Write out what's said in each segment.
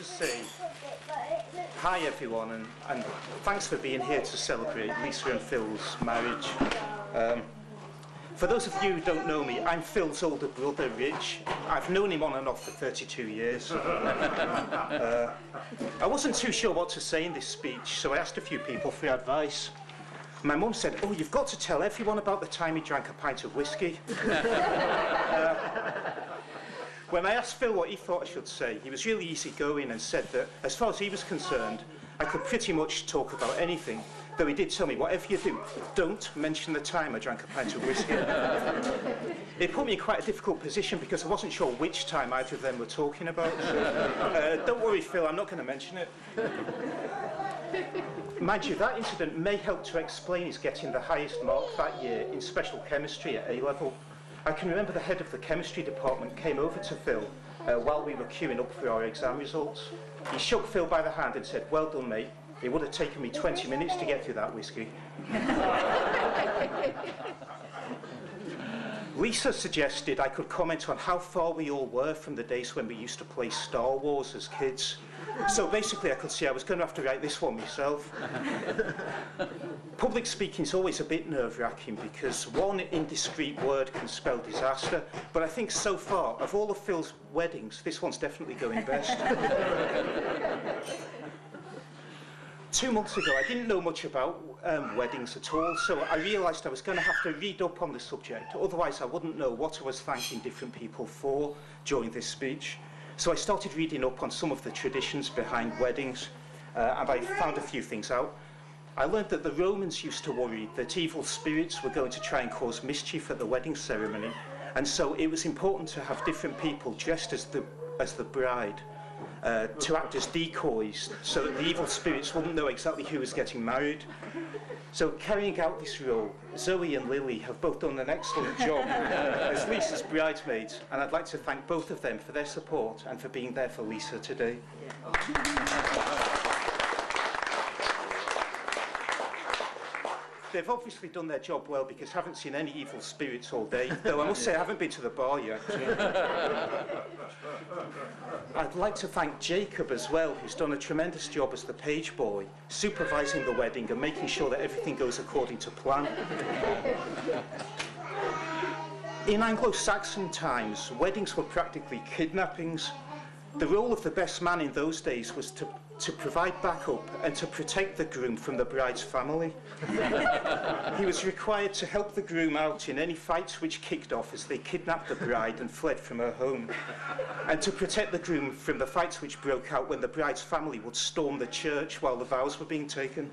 to say hi everyone, and thanks for being here to celebrate Lisa and Phil's marriage. For those of you who don't know me, I'm Phil's older brother, Rich. I've known him on and off for 32 years. I wasn't too sure what to say in this speech, so I asked a few people for advice. My mum said, "Oh, you've got to tell everyone about the time he drank a pint of whiskey." When I asked Phil what he thought I should say, he was really easygoing and said that, as far as he was concerned, I could pretty much talk about anything. Though he did tell me, whatever you do, don't mention the time I drank a pint of whiskey. It put me in quite a difficult position because I wasn't sure which time either of them were talking about. Don't worry, Phil, I'm not going to mention it. Mind you, that incident may help to explain his getting the highest mark that year in special chemistry at A-level. I can remember the head of the chemistry department came over to Phil while we were queuing up for our exam results. He shook Phil by the hand and said, "Well done, mate. It would have taken me 20 minutes to get through that whiskey." Lisa suggested I could comment on how far we all were from the days when we used to play Star Wars as kids. So basically I could see I was going to have to write this one myself. Public speaking is always a bit nerve-wracking because one indiscreet word can spell disaster, but I think so far, of all of Phil's weddings, this one's definitely going best. 2 months ago, I didn't know much about weddings at all, so I realised I was going to have to read up on the subject, otherwise I wouldn't know what I was thanking different people for during this speech. So I started reading up on some of the traditions behind weddings, and I found a few things out. I learned that the Romans used to worry that evil spirits were going to try and cause mischief at the wedding ceremony, and so it was important to have different people dressed as the bride, to act as decoys so that the evil spirits wouldn't know exactly who was getting married. So carrying out this role, Zoe and Lily have both done an excellent job as Lisa's bridesmaids, and I'd like to thank both of them for their support and for being there for Lisa today. They've obviously done their job well because I haven't seen any evil spirits all day, though I must say I haven't been to the bar yet. I'd like to thank Jacob as well, who's done a tremendous job as the page boy, supervising the wedding and making sure that everything goes according to plan. In Anglo-Saxon times, weddings were practically kidnappings. The role of the best man in those days was to provide backup and to protect the groom from the bride's family. He was required to help the groom out in any fights which kicked off as they kidnapped the bride and fled from her home, and to protect the groom from the fights which broke out when the bride's family would storm the church while the vows were being taken.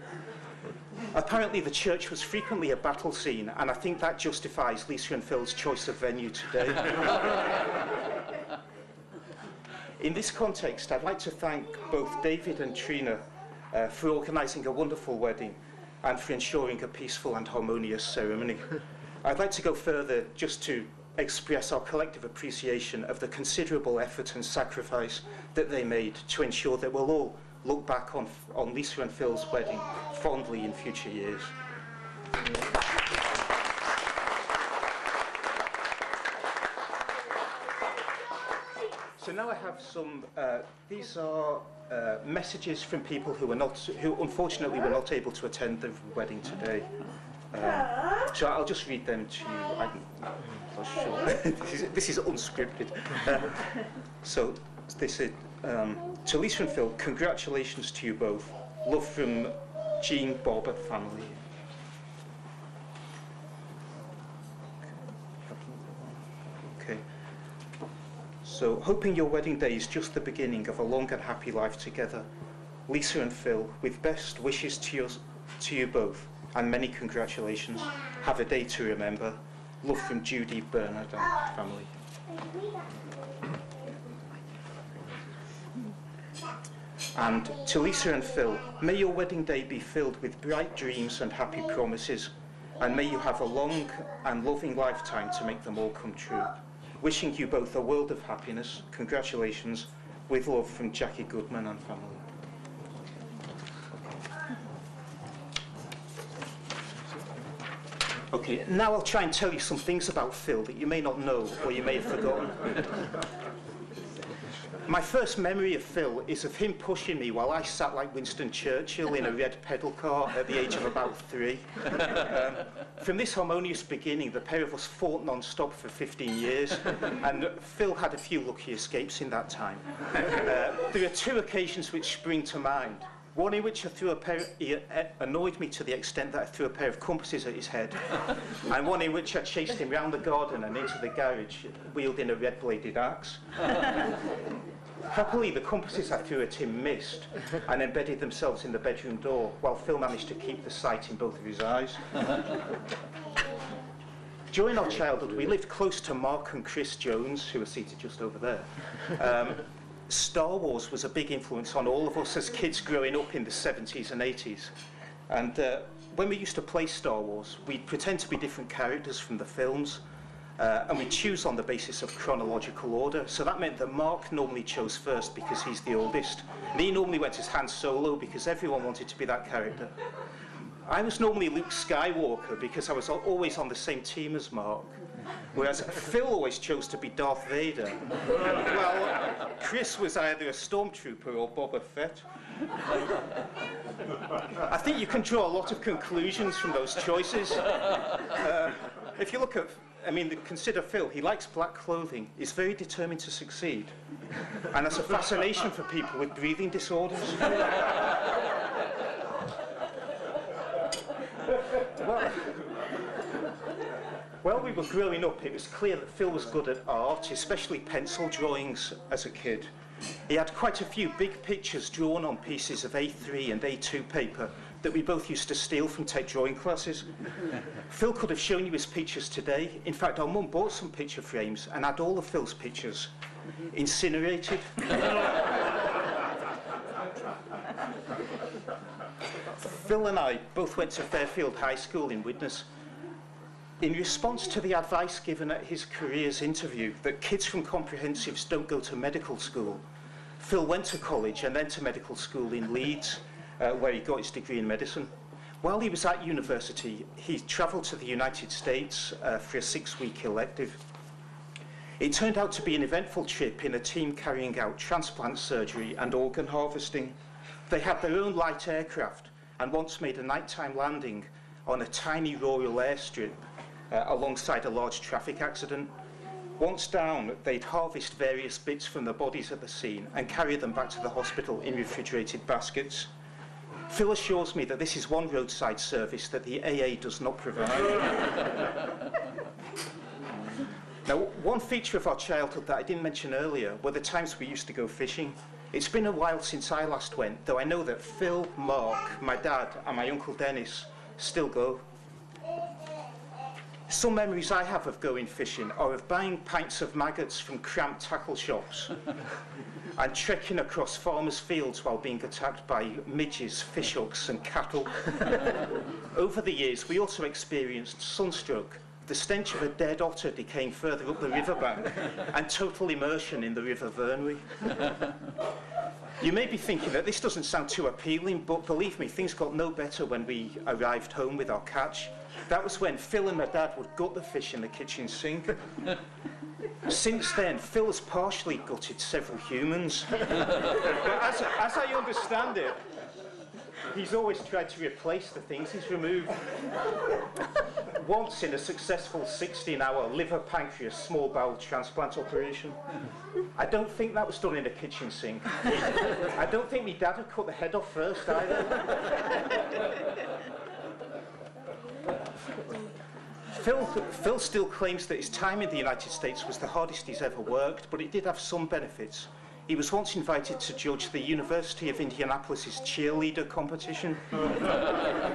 Apparently the church was frequently a battle scene, and I think that justifies Lisa and Phil's choice of venue today. In this context, I'd like to thank both David and Trina for organising a wonderful wedding and for ensuring a peaceful and harmonious ceremony. I'd like to go further just to express our collective appreciation of the considerable effort and sacrifice that they made to ensure that we'll all look back on Lisa and Phil's wedding fondly in future years. So now I have some, these are messages from people who unfortunately were not able to attend the wedding today. So I'll just read them to you. I'm not sure. This is unscripted. So this is, to Lisa and Phil, congratulations to you both. Love from Jean, Bob and family. Okay. So, hoping your wedding day is just the beginning of a long and happy life together. Lisa and Phil, with best wishes to you both, and many congratulations. Have a day to remember. Love from Judy, Bernard and family. And to Lisa and Phil, may your wedding day be filled with bright dreams and happy promises, and may you have a long and loving lifetime to make them all come true. Wishing you both a world of happiness. Congratulations. With love from Jackie Goodman and family. Okay, now I'll try and tell you some things about Phil that you may not know or you may have forgotten. My first memory of Phil is of him pushing me while I sat like Winston Churchill in a red pedal car at the age of about 3. From this harmonious beginning, the pair of us fought non-stop for 15 years, and Phil had a few lucky escapes in that time. There are 2 occasions which spring to mind. One in which he annoyed me to the extent that I threw a pair of compasses at his head, and one in which I chased him round the garden and into the garage, wielding a red-bladed axe. Happily, the compasses I threw at him missed and embedded themselves in the bedroom door, while Phil managed to keep the sight in both of his eyes. During our childhood, we lived close to Mark and Chris Jones, who are seated just over there. Star Wars was a big influence on all of us as kids growing up in the 70s and 80s. And when we used to play Star Wars, we'd pretend to be different characters from the films, and we'd choose on the basis of chronological order. So that meant that Mark normally chose first because he's the oldest, and he normally went as Han Solo because everyone wanted to be that character. I was normally Luke Skywalker because I was always on the same team as Mark, whereas Phil always chose to be Darth Vader. Well, Chris was either a stormtrooper or Boba Fett. I think you can draw a lot of conclusions from those choices. If you look at, consider Phil. He likes black clothing, is very determined to succeed, and has a fascination for people with breathing disorders. While we were growing up, it was clear that Phil was good at art, especially pencil drawings as a kid. He had quite a few big pictures drawn on pieces of A3 and A2 paper that we both used to steal from tech drawing classes. Phil could have shown you his pictures today. In fact, our mum bought some picture frames and had all of Phil's pictures incinerated. Phil and I both went to Fairfield High School in Widnes. In response to the advice given at his careers interview that kids from comprehensives don't go to medical school, Phil went to college and then to medical school in Leeds, where he got his degree in medicine. While he was at university, he travelled to the United States for a 6-week elective. It turned out to be an eventful trip in a team carrying out transplant surgery and organ harvesting. They had their own light aircraft and once made a nighttime landing on a tiny rural airstrip alongside a large traffic accident. Once down, they'd harvest various bits from the bodies at the scene and carry them back to the hospital in refrigerated baskets. Phil assures me that this is one roadside service that the AA does not provide. Now, one feature of our childhood that I didn't mention earlier were the times we used to go fishing. It's been a while since I last went, though I know that Phil, Mark, my dad and my Uncle Dennis still go. Some memories I have of going fishing are of buying pints of maggots from cramped tackle shops and trekking across farmers' fields while being attacked by midges, fishhooks and cattle. Over the years, we also experienced sunstroke, the stench of a dead otter decaying further up the riverbank, and total immersion in the River Vyrnwy. You may be thinking that this doesn't sound too appealing, but believe me, things got no better when we arrived home with our catch. That was when Phil and my dad would gut the fish in the kitchen sink. Since then, Phil has partially gutted several humans. But as I understand it, he's always tried to replace the things he's removed. Once in a successful 16-hour liver, pancreas, small bowel transplant operation. I don't think that was done in a kitchen sink. I don't think my dad had cut the head off first either. Phil still claims that his time in the United States was the hardest he's ever worked, but it did have some benefits. He was once invited to judge the University of Indianapolis's cheerleader competition.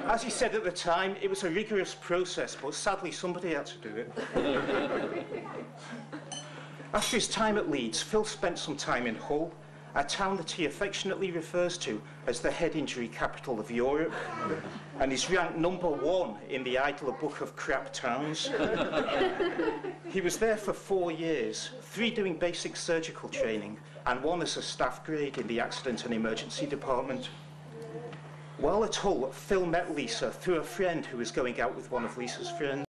As he said at the time, it was a rigorous process, but sadly somebody had to do it. After his time at Leeds, Phil spent some time in Hull, a town that he affectionately refers to as the head injury capital of Europe, and is ranked #1 in the Idler Book of Crap Towns. He was there for 4 years, 3 doing basic surgical training, and 1 as a staff grade in the accident and emergency department. While at Hull, Phil met Lisa through a friend who was going out with one of Lisa's friends.